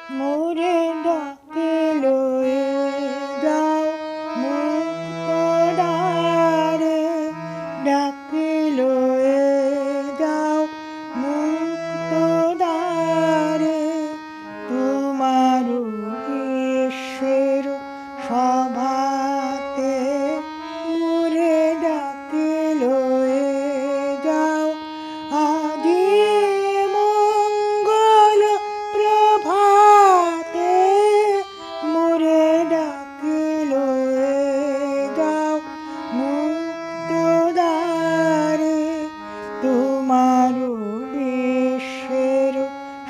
মোরে ডাকে লয়ে যাও মুক্ত দ্বারে, ডাকে লয়ে যাও মুক্ত দ্বারে। তোমার বিশ্বের সভাতে মোরে ডাকে লয়ে যাও। আজি মঙ্গল প্রভাতে মোরে ডাকে লয়ে যাও মুক্ত দ্বারে। তোমার বিশ্বের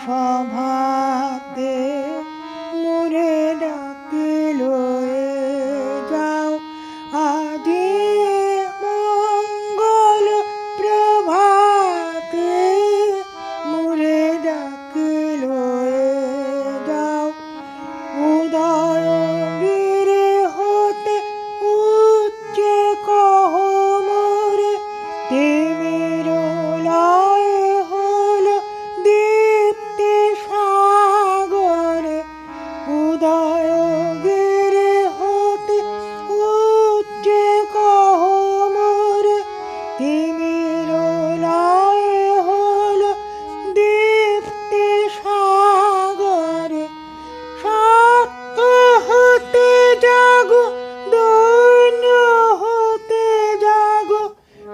সভাতে মোরে ডাকে লয়ে যাও। আজি মঙ্গল প্রভাতে মোরে ডাকে লয়ে যাও। উদয়গিরি হতে উচ্চে কহ মোরে, তিমির লয়ে হলো দীপ্তি সাগরে। উদয়গিরি হতে উচ্চে কহ মোরে, তিমির লয়ে হলো দীপ্তি সাগরে। সত্য হতে জাগো, দৈন্য হতে জাগো,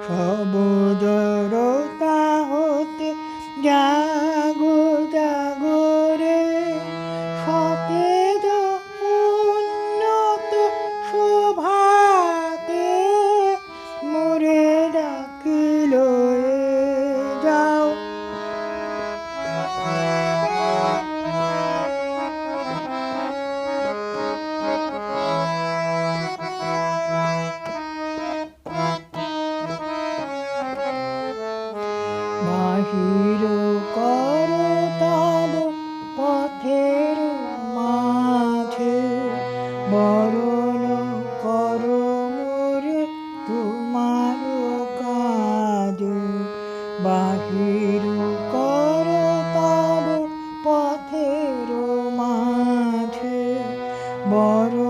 সবুজরতা হতে জাগো জাগো রে। সতেজ উন্নত শোভাতে মোরে ডাকে লয়ে যাও। বাহির কর তব পথের মাঝে, বরণ কর মোরে তোমার কাজ। বাহির কর তব পথের মাঝে, বরণ